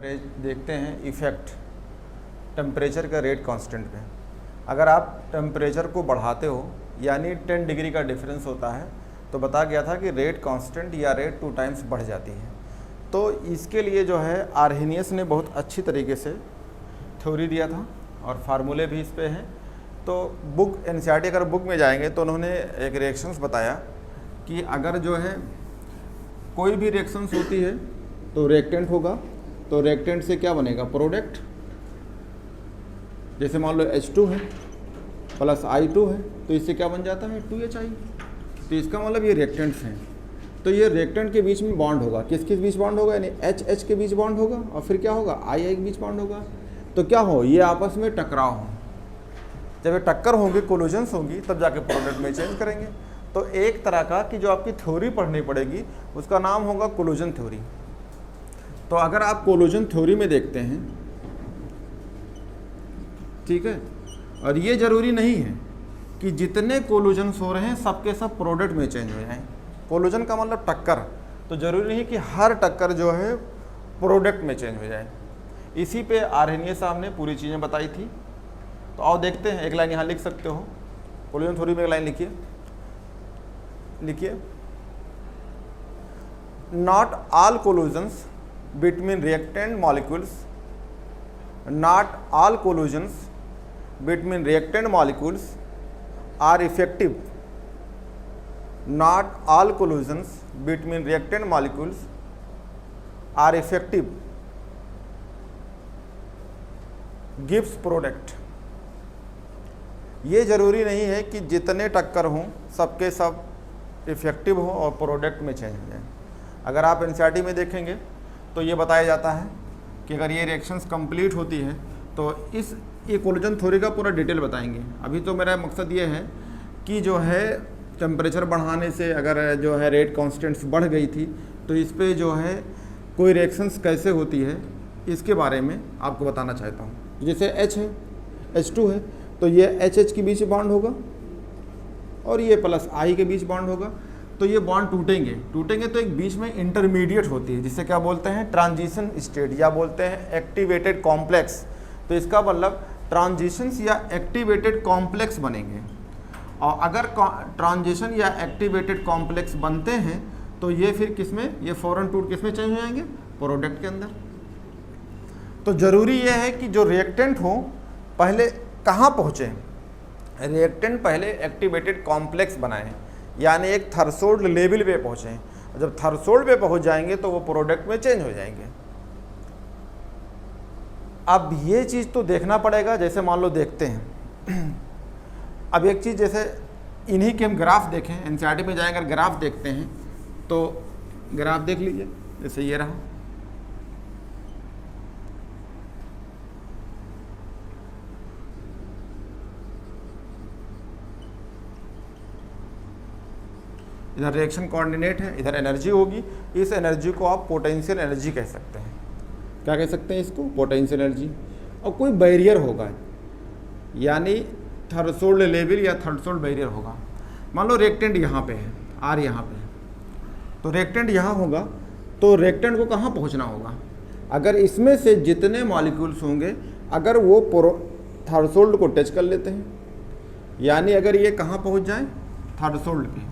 देखते हैं effect temperature का रेट कांस्टेंट पे। अगर आप टेम्परेचर को बढ़ाते हो यानी 10 डिग्री का डिफरेंस होता है तो बता गया था कि रेट कांस्टेंट या रेट 2 टाइम्स बढ़ जाती है। तो इसके लिए जो है आर्हेनियस ने बहुत अच्छी तरीके से थ्योरी दिया था और फार्मूले भी इस पे हैं। तो बुक एनसीईआरटी अगर बुक में जाएंगे तो उन्होंने एक रिएक्शंस बताया कि अगर जो है कोई भी रिएक्शंस होती है तो रिएक्टेंट होगा, तो रिएक्टेंट से क्या बनेगा, प्रोडक्ट। जैसे मान लो H2 है प्लस I2 है तो इससे क्या बन जाता है 2HI। तो इसका मतलब ये रिएक्टेंट्स हैं। तो ये रिएक्टेंट के बीच में बॉन्ड होगा, किस किस बीच बॉन्ड होगा, यानी H के बीच बॉन्ड होगा और फिर क्या होगा I के बीच बॉन्ड होगा। तो क्या हो, ये आपस में टकराव हो। जब ये टक्कर होंगे, कोलिजन्स होंगी, तब जाके प्रोडक्ट में चेंज करेंगे। तो एक तरह का कि जो आपकी थ्योरी पढ़नी पड़ेगी उसका नाम होगा कोलिजन थ्योरी। तो अगर आप कोलिजन थ्योरी में देखते हैं, ठीक है, और ये जरूरी नहीं है कि जितने कोलिजन्स हो रहे हैं सबके सब प्रोडक्ट में चेंज हो जाएं। कोलिजन का मतलब टक्कर, तो जरूरी नहीं कि हर टक्कर जो है प्रोडक्ट में चेंज हो जाए। इसी पे आर्हेनियस साहब ने पूरी चीज़ें बताई थी। तो आओ देखते हैं, एक लाइन यहाँ लिख सकते हो, कोलिजन थ्योरी में एक लाइन लिखिए, not all collisions between reactant molecules, not all collisions between reactant molecules are effective. Not all collisions between reactant molecules are effective. Gives product. ये ज़रूरी नहीं है कि जितने टक्कर हों सबके सब इफ़ेक्टिव हों और प्रोडक्ट में चेंज हो जाए। अगर आप एनसीईआरटी में देखेंगे तो ये बताया जाता है कि अगर ये रिएक्शंस कंप्लीट होती है तो ये कोलिजन थ्योरी का पूरा डिटेल बताएंगे। अभी तो मेरा मकसद ये है कि जो है टेम्परेचर बढ़ाने से अगर जो है रेट कांस्टेंट्स बढ़ गई थी तो इस पे जो है कोई रिएक्शंस कैसे होती है इसके बारे में आपको बताना चाहता हूँ। जैसे H है, H2 है, तो ये H के बीच बॉन्ड होगा और ये प्लस I के बीच बॉन्ड होगा। तो ये बॉन्ड टूटेंगे तो एक बीच में इंटरमीडिएट होती है जिसे क्या बोलते हैं, ट्रांजिशन स्टेट या बोलते हैं एक्टिवेटेड कॉम्प्लेक्स। तो इसका मतलब ट्रांजिशंस या एक्टिवेटेड कॉम्प्लेक्स बनेंगे। और अगर ट्रांजिशन या एक्टिवेटेड कॉम्प्लेक्स बनते हैं तो ये फिर किसमें, ये फौरन टूट किसमें चेंज हो जाएंगे, प्रोडक्ट के अंदर। तो ज़रूरी ये है कि जो रिएक्टेंट हो पहले कहाँ पहुँचे, रिएक्टेंट पहले एक्टिवेटेड कॉम्प्लेक्स बनाए, यानी एक थ्रेशोल्ड लेवल पे पहुँचें। जब थ्रेशोल्ड पे पहुँच जाएंगे तो वो प्रोडक्ट में चेंज हो जाएंगे। अब ये चीज़ तो देखना पड़ेगा। जैसे मान लो देखते हैं अब एक चीज़, जैसे इन्हीं के हम ग्राफ देखें, एनसीईआरटी में जाएंगे ग्राफ देखते हैं तो ग्राफ देख लीजिए। जैसे ये रहा, इधर रिएक्शन कोऑर्डिनेट है, इधर एनर्जी होगी। इस एनर्जी को आप पोटेंशियल एनर्जी कह सकते हैं। क्या कह सकते हैं इसको, पोटेंशियल एनर्जी। और कोई बैरियर होगा, यानी थ्रेशोल्ड लेवल या थ्रेशोल्ड बैरियर होगा। मान लो रिएक्टेंट यहाँ पे है, R यहाँ पे है, तो रिएक्टेंट यहाँ होगा तो रिएक्टेंट को कहाँ पहुँचना होगा, अगर इसमें से जितने मॉलिक्यूल्स होंगे अगर वो थ्रेशोल्ड को टच कर लेते हैं, यानी अगर ये कहाँ पहुँच जाए, थ्रेशोल्ड पे,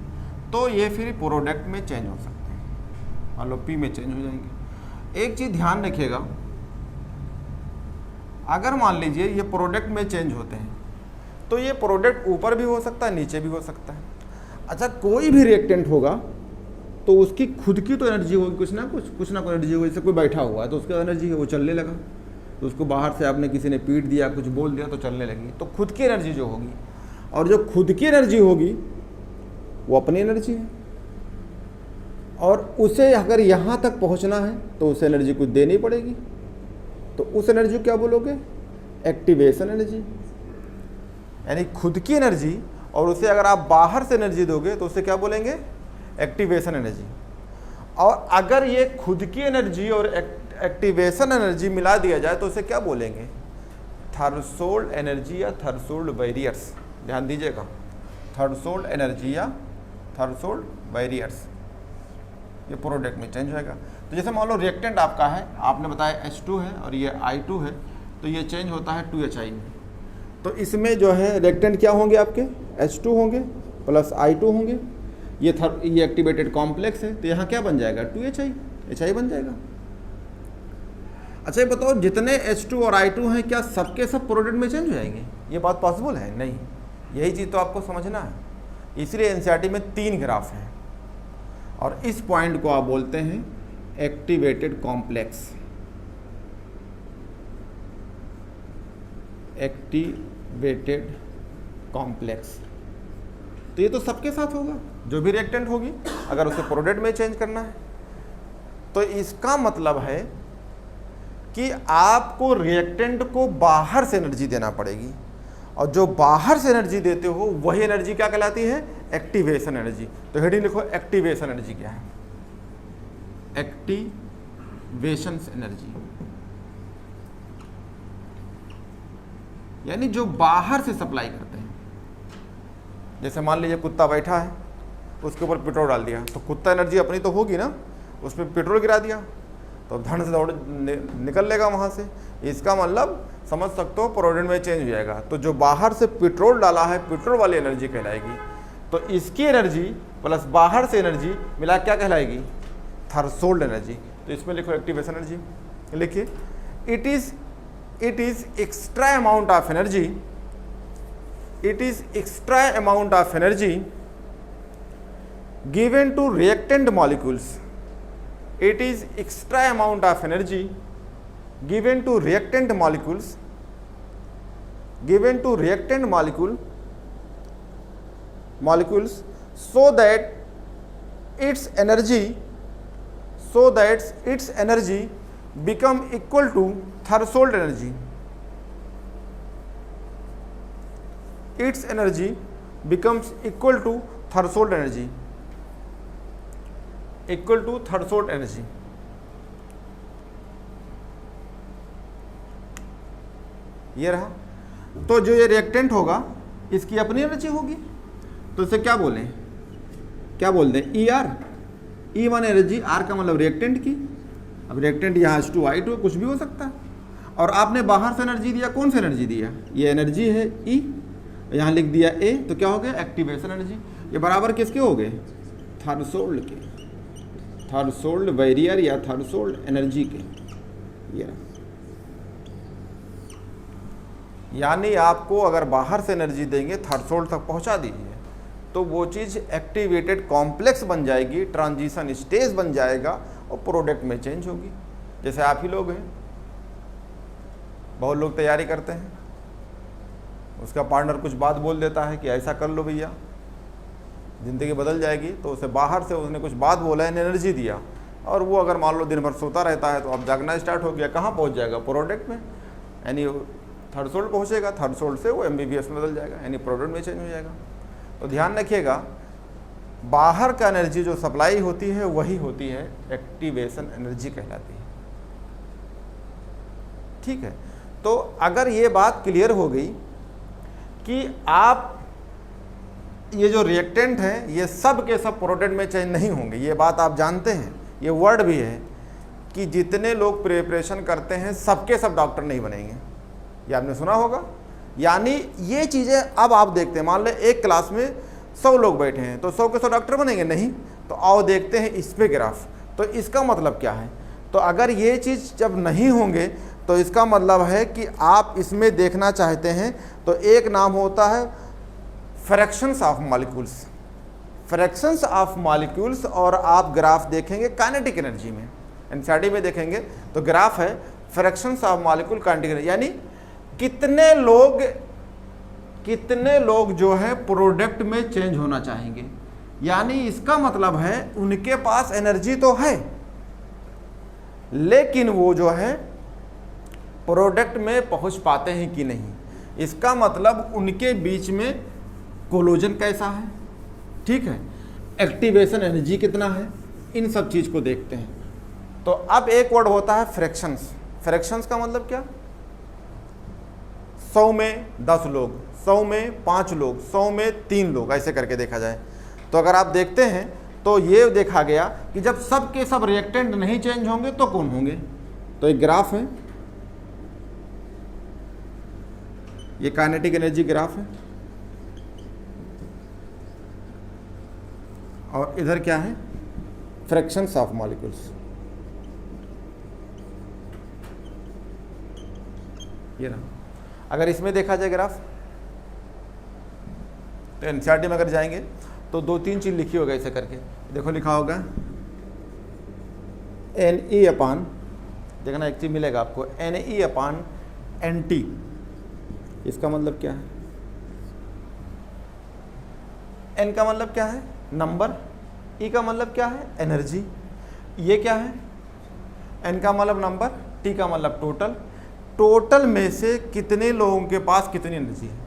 तो ये फिर प्रोडक्ट में चेंज हो सकते हैं, मान लो P में चेंज हो जाएंगे। एक चीज़ ध्यान रखिएगा, अगर मान लीजिए ये प्रोडक्ट में चेंज होते हैं तो ये प्रोडक्ट ऊपर भी हो सकता है, नीचे भी हो सकता है। अच्छा, कोई भी रिएक्टेंट होगा तो उसकी खुद की तो एनर्जी होगी, कुछ ना कुछ एनर्जी होगी। जैसे कोई बैठा हुआ है तो उसकी एनर्जी है, वो चलने लगा, तो उसको बाहर से आपने किसी ने पीट दिया, कुछ बोल दिया तो चलने लगी। तो खुद की एनर्जी जो होगी, और जो खुद की एनर्जी होगी वो अपनी एनर्जी है, और उसे अगर यहाँ तक पहुँचना है तो उस एनर्जी को देनी पड़ेगी। तो उस एनर्जी को क्या बोलोगे, एक्टिवेशन एनर्जी, यानी खुद की एनर्जी, और उसे अगर आप बाहर से एनर्जी दोगे तो उसे क्या बोलेंगे, एक्टिवेशन एनर्जी। और अगर ये खुद की एनर्जी और एक्टिवेशन एनर्जी मिला दिया जाए तो उसे क्या बोलेंगे, थ्रेशोल्ड एनर्जी या थ्रेशोल्ड बैरियर्स। ध्यान दीजिएगा, थ्रेशोल्ड एनर्जी या थ्रेशोल्ड बैरियर्स, ये प्रोडक्ट में चेंज होएगा। तो जैसे मान लो रिएक्टेंट आपका है, आपने बताया H2 है और ये I2 है, तो ये चेंज होता है 2HI में। तो इसमें जो है रिएक्टेंट क्या होंगे आपके, H2 होंगे प्लस I2 होंगे, ये एक्टिवेटेड कॉम्प्लेक्स है, तो यहाँ क्या बन जाएगा 2HI, HI बन जाएगा। अच्छा ये बताओ जितने H2 और I2 हैं क्या सबके सब प्रोडक्ट में चेंज हो जाएंगे? ये बात पॉसिबल है? नहीं। यही चीज़ तो आपको समझना है, इसलिए एनसीईआरटी में 3 ग्राफ हैं और इस पॉइंट को आप बोलते हैं एक्टिवेटेड कॉम्प्लेक्स। एक्टिवेटेड कॉम्प्लेक्स, तो ये तो सबके साथ होगा, जो भी रिएक्टेंट होगी अगर उसे प्रोडक्ट में चेंज करना है। तो इसका मतलब है कि आपको रिएक्टेंट को बाहर से एनर्जी देना पड़ेगी, और जो बाहर से एनर्जी देते हो वही एनर्जी क्या कहलाती है, एक्टिवेशन एनर्जी। तो हेडिंग लिखो एक्टिवेशन एनर्जी क्या है, एक्टिवेशन एनर्जी, यानी जो बाहर से सप्लाई करते हैं। जैसे मान लीजिए कुत्ता बैठा है, उसके ऊपर पेट्रोल डाल दिया, तो कुत्ता एनर्जी अपनी तो होगी ना, उसमें पेट्रोल गिरा दिया तो धन से दौड़ निकल लेगा वहाँ से। इसका मतलब समझ सकते हो प्रोडक्ट में चेंज हो जाएगा। तो जो बाहर से पेट्रोल डाला है पेट्रोल वाली एनर्जी कहलाएगी, तो इसकी एनर्जी प्लस बाहर से एनर्जी मिला क्या कहलाएगी, थ्रेशोल्ड एनर्जी। तो इसमें लिखो एक्टिवेशन एनर्जी, लिखिए it is extra amount of energy, it is extra amount of energy given to reactant molecules. It is extra amount of energy given to reactant molecules, molecules so that its energy become equal to threshold energy. Its energy becomes equal to threshold energy, equal to threshold energy। ये रहा। तो जो ये reactant होगा इसकी अपनी energy होगी, तो इसे क्या बोलें, क्या बोलते हैं, ER, E one energy, R का मतलब रिएक्टेंट की। अब रिएक्टेंट यहाँ H2I2 कुछ भी हो सकता है, और आपने बाहर से एनर्जी दिया, कौन सी एनर्जी दिया, ये एनर्जी है E, यहाँ लिख दिया A, तो क्या हो गया एक्टिवेशन एनर्जी। ये बराबर किसके हो गए, थ्रेशोल्ड के, थ्रेशोल्ड बैरियर या थ्रेशोल्ड एनर्जी के। ये यानी आपको अगर बाहर से एनर्जी देंगे थ्रेशोल्ड तक पहुँचा दीजिए, तो वो चीज़ एक्टिवेटेड कॉम्प्लेक्स बन जाएगी, ट्रांजिशन स्टेज बन जाएगा और प्रोडक्ट में चेंज होगी। जैसे आप ही लोग हैं, बहुत लोग तैयारी करते हैं, उसका पार्टनर कुछ बात बोल देता है कि ऐसा कर लो भैया ज़िंदगी बदल जाएगी, तो उसे बाहर से उसने कुछ बात बोला है, एनर्जी दिया, और वो अगर मान लो दिन भर सोता रहता है तो अब जागना स्टार्ट हो गया, कहाँ पहुँच जाएगा, प्रोडक्ट में, यानी थ्रेशोल्ड पहुँचेगा, थ्रेशोल्ड से वो MBBS में बदल जाएगा, यानी प्रोडक्ट में चेंज हो जाएगा। तो ध्यान रखिएगा, बाहर का एनर्जी जो सप्लाई होती है वही होती है एक्टिवेशन एनर्जी कहलाती है। ठीक है, तो अगर ये बात क्लियर हो गई कि आप ये जो रिएक्टेंट हैं ये सब के सब प्रोडक्ट में चेंज नहीं होंगे, ये बात आप जानते हैं, ये वर्ड भी है कि जितने लोग प्रिपरेशन करते हैं सबके सब डॉक्टर नहीं बनेंगे, ये आपने सुना होगा। यानी ये चीज़ें अब आप देखते हैं, मान लो एक क्लास में 100 लोग बैठे हैं, तो 100 के 100 डॉक्टर बनेंगे नहीं, तो आओ देखते हैं इस पे ग्राफ। तो इसका मतलब क्या है, तो अगर ये चीज़ जब नहीं होंगे तो इसका मतलब है कि आप इसमें देखना चाहते हैं, तो एक नाम होता है fractions of molecules, fractions of molecules, और आप ग्राफ देखेंगे काइनेटिक एनर्जी में, एनसीईआरटी में देखेंगे तो ग्राफ है fractions of molecule kinetic energy, यानी कितने लोग जो है प्रोडक्ट में चेंज होना चाहेंगे। यानी इसका मतलब है उनके पास एनर्जी तो है, लेकिन वो जो है प्रोडक्ट में पहुंच पाते हैं कि नहीं। इसका मतलब उनके बीच में कोलोजन कैसा है, ठीक है, एक्टिवेशन एनर्जी कितना है, इन सब चीज़ को देखते हैं। तो अब एक वर्ड होता है फ्रैक्शंस। फ्रैक्शंस का मतलब क्या, 100 में 10 लोग, 100 में 5 लोग, 100 में 3 लोग, ऐसे करके देखा जाए। तो अगर आप देखते हैं तो ये देखा गया कि जब सब के सब रिएक्टेंट नहीं चेंज होंगे तो कौन होंगे। तो एक ग्राफ है, ये काइनेटिक एनर्जी ग्राफ है, और इधर क्या है, फ्रैक्शंस ऑफ मॉलिक्यूल्स। ये रहा। अगर इसमें देखा जाए ग्राफ, तो एनसीईआरटी में अगर जाएंगे तो 2-3 चीज लिखी होगा ऐसे करके। देखो लिखा होगा NE अपान, देखना एक चीज मिलेगा आपको, NE अपान NT। इसका मतलब क्या है, N का मतलब क्या है, नंबर, E का मतलब क्या है, एनर्जी। ये क्या है, N का मतलब नंबर, T का मतलब टोटल। टोटल में से कितने लोगों के पास कितनी एनर्जी है,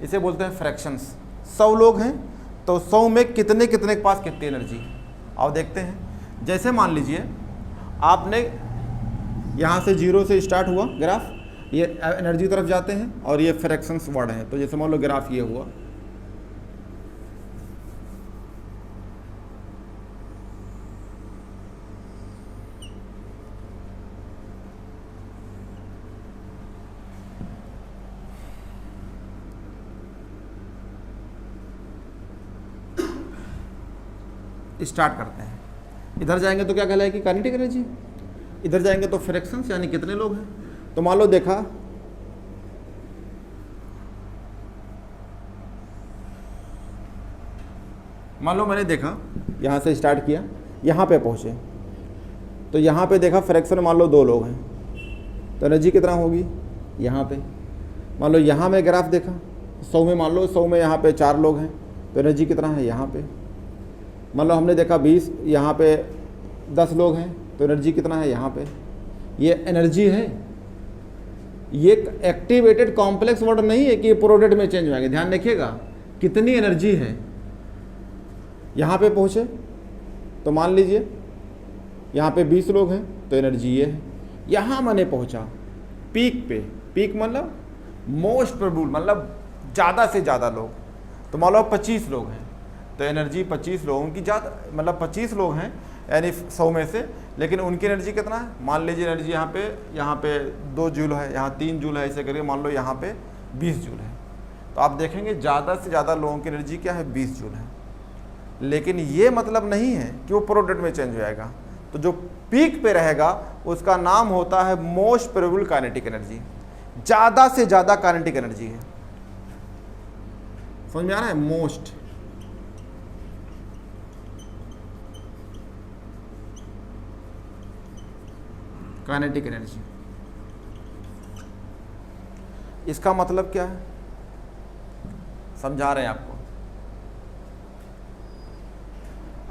इसे बोलते हैं फ्रैक्शंस। 100 लोग हैं तो 100 में कितने कितने के पास कितनी एनर्जी है। आओ देखते हैं। जैसे मान लीजिए आपने यहाँ से 0 से स्टार्ट हुआ ग्राफ, ये एनर्जी तरफ जाते हैं और ये फ्रैक्शंस वर्ड हैं। तो जैसे मान लो ग्राफ ये हुआ, स्टार्ट करते हैं। इधर जाएंगे तो क्या कहलाएगी, काइनेटिक एनर्जी। इधर जाएंगे तो फ्रैक्शंस, यानी कितने लोग हैं। तो मान लो देखा, मान लो मैंने देखा यहाँ से स्टार्ट किया, यहाँ पे पहुँचे, तो यहाँ पे देखा फ्रैक्शन मान लो 2 लोग हैं, तो एनर्जी कितना होगी यहाँ पे। मान लो यहाँ में ग्राफ देखा 100 में, मान लो 100 में यहाँ पे 4 लोग हैं, तो एनर्जी कितना है यहाँ पे। मान लो हमने देखा 20, यहाँ पे 10 लोग हैं, तो एनर्जी कितना है यहाँ पे। ये एनर्जी है, ये एक्टिवेटेड कॉम्प्लेक्स वर्ड नहीं है कि ये प्रोडक्ट में चेंज हो जाएंगे। ध्यान रखिएगा कितनी एनर्जी है। यहाँ पे पहुँचे तो मान लीजिए यहाँ पे 20 लोग हैं, तो एनर्जी ये है। यहाँ मैंने पहुँचा पीक पे, पीक मतलब मोस्ट प्रोबेबल, मतलब ज़्यादा से ज़्यादा लोग, तो मान लो 25 लोग हैं, तो एनर्जी 25 लोगों की ज़्यादा, मतलब 25 लोग हैं यानी 100 में से, लेकिन उनकी एनर्जी कितना है। मान लीजिए एनर्जी यहाँ पे 2 जूल है, यहाँ 3 जूल है, ऐसे करके मान लो यहाँ पे 20 जूल है। तो आप देखेंगे ज़्यादा से ज़्यादा लोगों की एनर्जी क्या है, 20 जूल है। लेकिन ये मतलब नहीं है कि वो प्रोडक्ट में चेंज हो जाएगा। तो जो पीक पे रहेगा उसका नाम होता है मोस्ट प्रोबेबल काइनेटिक एनर्जी, ज़्यादा से ज़्यादा काइनेटिक एनर्जी है। समझ में आ रहा है, मोस्ट। काइनेटिक एनर्जी, इसका मतलब क्या है, समझा रहे हैं आपको।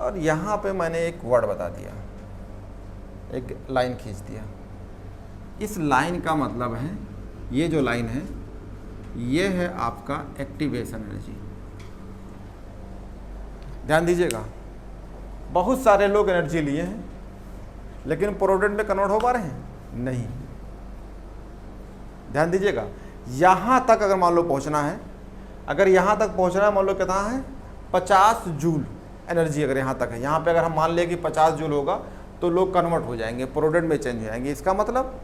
और यहां पे मैंने एक वर्ड बता दिया, एक लाइन खींच दिया। इस लाइन का मतलब है, ये जो लाइन है ये है आपका एक्टिवेशन एनर्जी। ध्यान दीजिएगा, बहुत सारे लोग एनर्जी लिए हैं लेकिन प्रोडक्ट में कन्वर्ट हो पा रहे हैं नहीं। ध्यान दीजिएगा, यहाँ तक अगर मान लो पहुँचना है, अगर यहाँ तक पहुँचना है, मान लो कितना है 50 जूल एनर्जी अगर यहाँ तक है, यहाँ पे अगर हम मान लें कि 50 जूल होगा तो लोग कन्वर्ट हो जाएंगे, प्रोडक्ट में चेंज हो जाएंगे। इसका मतलब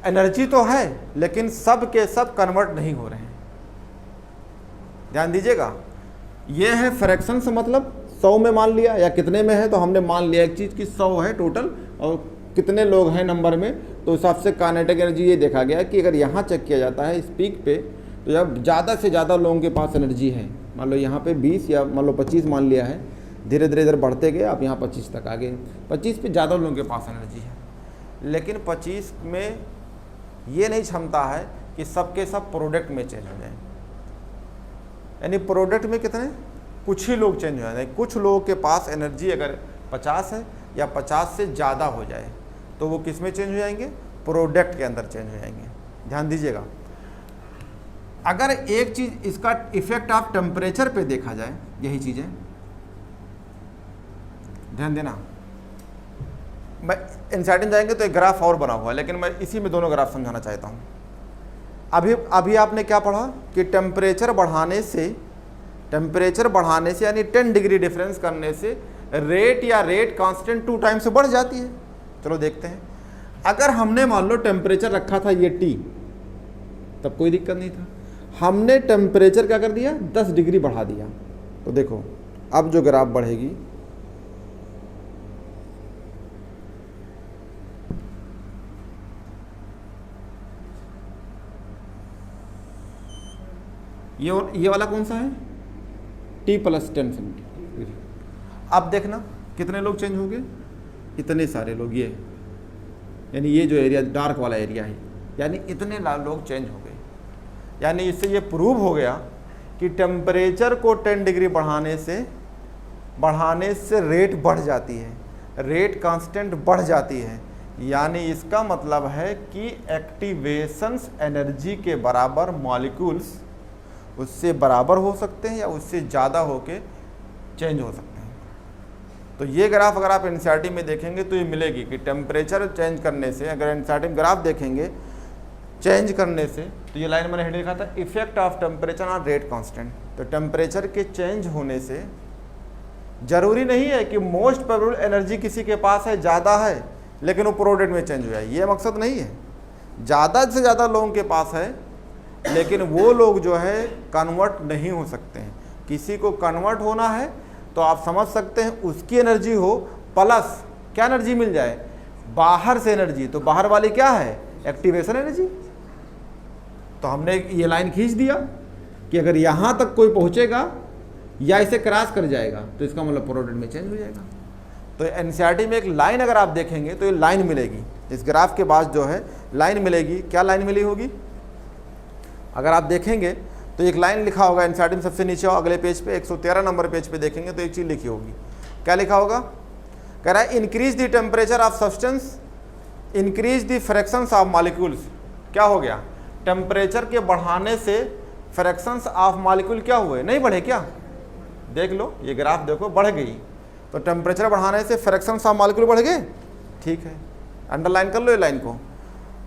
एनर्जी तो है लेकिन सब के सब कन्वर्ट नहीं हो रहे हैं। ध्यान दीजिएगा, ये है फ्रैक्शन से, मतलब 100 में मान लिया या कितने में है, तो हमने मान लिया एक चीज़ कि 100 है टोटल और कितने लोग हैं नंबर में, तो हिसाब से काइनेटिक एनर्जी ये देखा गया कि अगर यहाँ चेक किया जाता है इस पीक पे, तो जब ज़्यादा से ज़्यादा लोगों के पास एनर्जी है, मान लो यहाँ पे 20 या मान लो 25 मान लिया है, धीरे धीरे इधर बढ़ते गए, आप यहाँ 25 तक आ गए। 25 पे ज़्यादा लोगों के पास एनर्जी है, लेकिन 25 में ये नहीं क्षमता है कि सबके सब प्रोडक्ट में चेंज हो जाए। यानी प्रोडक्ट में कितने, कुछ ही लोग चेंज हो जाए। कुछ लोगों के पास एनर्जी अगर 50 है या 50 से ज़्यादा हो जाए तो वो किस में चेंज हो जाएंगे, प्रोडक्ट के अंदर चेंज हो जाएंगे। ध्यान दीजिएगा, अगर एक चीज़ इसका इफेक्ट आप टेम्परेचर पे देखा जाए, यही चीज़ें ध्यान देना। मैं इंसाइड में जाएंगे तो एक ग्राफ और बना हुआ है, लेकिन मैं इसी में दोनों ग्राफ समझाना चाहता हूँ। अभी आपने क्या पढ़ा कि टेम्परेचर बढ़ाने से टेम्परेचर बढ़ाने से यानी 10 डिग्री डिफरेंस करने से रेट या रेट कांस्टेंट 2 टाइम से बढ़ जाती है। चलो देखते हैं, अगर हमने मान लो टेम्परेचर रखा था ये T, तब कोई दिक्कत नहीं था। हमने टेम्परेचर क्या कर दिया, 10 डिग्री बढ़ा दिया। तो देखो अब जो ग्राफ बढ़ेगी, ये वाला कौन सा है, T + 10 सेंटीग्रेड। अब देखना कितने लोग चेंज हो गए, इतने सारे लोग, ये यानी ये जो एरिया डार्क वाला एरिया है, यानी इतने लोग चेंज हो गए। यानी इससे ये प्रूव हो गया कि टेम्परेचर को 10 डिग्री बढ़ाने से रेट बढ़ जाती है, रेट कांस्टेंट बढ़ जाती है। यानी इसका मतलब है कि एक्टिवेशंस एनर्जी के बराबर मॉलिक्यूल्स उससे बराबर हो सकते हैं या उससे ज़्यादा होके चेंज हो सकते हैं। तो ये ग्राफ अगर आप एनसीईआरटी में देखेंगे तो ये मिलेगी कि टेम्परेचर चेंज करने से, अगर एनसीईआरटी में ग्राफ देखेंगे चेंज करने से, तो ये लाइन मैंने हेड लिखा था effect of temperature on rate constant. तो टेम्परेचर के चेंज होने से जरूरी नहीं है कि मोस्ट प्रोबेबल एनर्जी किसी के पास है, ज़्यादा है, लेकिन वो प्रोडक्ट में चेंज हुआ है, ये मकसद नहीं है। ज़्यादा से ज़्यादा लोगों के पास है, लेकिन वो लोग जो है कन्वर्ट नहीं हो सकते हैं। किसी को कन्वर्ट होना है तो आप समझ सकते हैं उसकी एनर्जी हो प्लस क्या एनर्जी मिल जाए, बाहर से एनर्जी। तो बाहर वाली क्या है, एक्टिवेशन एनर्जी। तो हमने ये लाइन खींच दिया कि अगर यहाँ तक कोई पहुँचेगा या इसे क्रॉस कर जाएगा तो इसका मतलब प्रोडक्ट में चेंज हो जाएगा। तो एनसीईआरटी में एक लाइन अगर आप देखेंगे तो ये लाइन मिलेगी, इस ग्राफ के बाद जो है लाइन मिलेगी। क्या लाइन मिली होगी, अगर आप देखेंगे तो एक लाइन लिखा होगा एनसीईआरटी में सबसे नीचे, अगले पेज पे 113 नंबर पेज पे देखेंगे तो एक चीज़ लिखी होगी। क्या लिखा होगा, कह रहा है increase the temperature of substance increase the fractions of molecules. क्या हो गया, टेम्परेचर के बढ़ाने से फ्रैक्शंस ऑफ मॉलिक्यूल क्या हुए, नहीं बढ़े क्या। देख लो ये ग्राफ देखो, बढ़ गई। तो टेम्परेचर बढ़ाने से फ्रैक्शंस ऑफ मॉलिक्यूल बढ़ गए, ठीक है, अंडरलाइन कर लो ये लाइन को।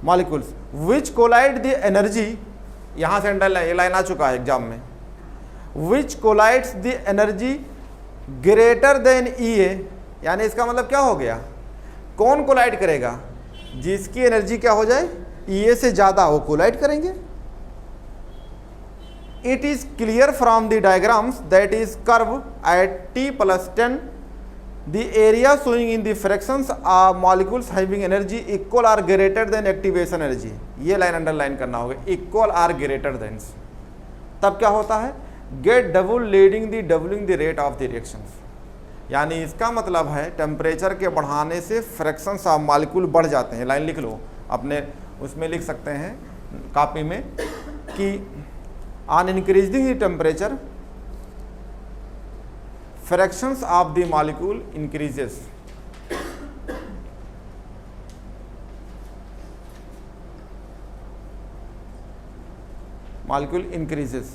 Molecules which collide the energy, यहाँ से अंडरलाइन, ये लाइन आ चुका है एग्जाम में, which collides the energy greater than EA। यानी इसका मतलब क्या हो गया, कौन कोलाइड करेगा, जिसकी एनर्जी क्या हो जाए, EA से ज़्यादा, वो कोलाइड करेंगे। It is clear from the diagrams that is curve at T + 10 the area showing in the fractions of molecules having energy equal or greater than activation energy। ये लाइन अंडरलाइन करना होगा, equal or greater than। तब क्या होता है, get double leading the doubling the rate of the reactions। यानी इसका मतलब है टेम्परेचर के बढ़ाने से फ्रैक्शंस ऑफ मॉलिक्यूल बढ़ जाते हैं। लाइन लिख लो, अपने उसमें लिख सकते हैं कॉपी में कि on increasing the temperature fractions of the molecule increases। molecule increases।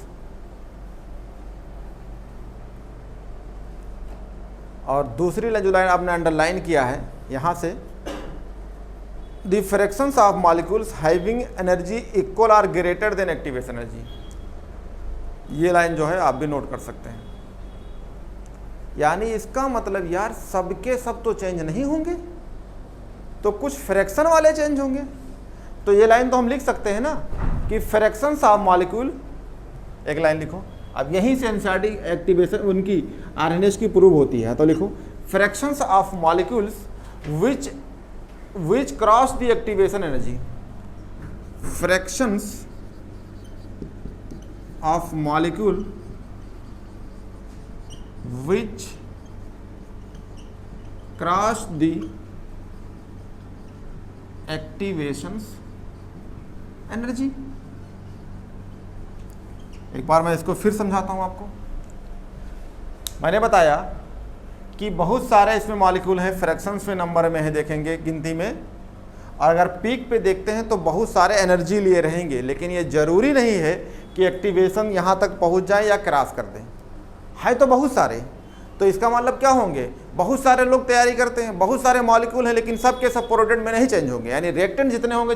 और दूसरी जो लाइन आपने अंडरलाइन किया है यहाँ से, the fractions of molecules having energy equal or greater than activation energy। ये लाइन जो है आप भी नोट कर सकते हैं। यानी इसका मतलब यार सबके सब तो चेंज नहीं होंगे, तो कुछ फ्रैक्शन वाले चेंज होंगे। तो ये लाइन तो हम लिख सकते हैं ना कि फ्रैक्शंस ऑफ मॉलिक्यूल, एक लाइन लिखो। अब यहीं से एनसीईआरटी एक्टिवेशन उनकी आरएनएस की प्रूव होती है। तो लिखो fractions of molecules which cross the activation energy. Fractions of molecule which cross the activations energy। एक बार मैं इसको फिर समझाता हूं आपको। मैंने बताया कि बहुत सारे इसमें मॉलिक्यूल हैं, फ्रैक्शंस में नंबर में है, देखेंगे गिनती में, और अगर पीक पे देखते हैं तो बहुत सारे एनर्जी लिए रहेंगे, लेकिन ये जरूरी नहीं है कि एक्टिवेशन यहाँ तक पहुँच जाए या क्रॉस कर दें, है तो बहुत सारे। तो इसका मतलब क्या होंगे, बहुत सारे लोग तैयारी करते हैं, बहुत सारे मॉलिक्यूल हैं, लेकिन सब के सब प्रोडक्ट में नहीं चेंज होंगे। यानी रिएक्टेंट जितने होंगे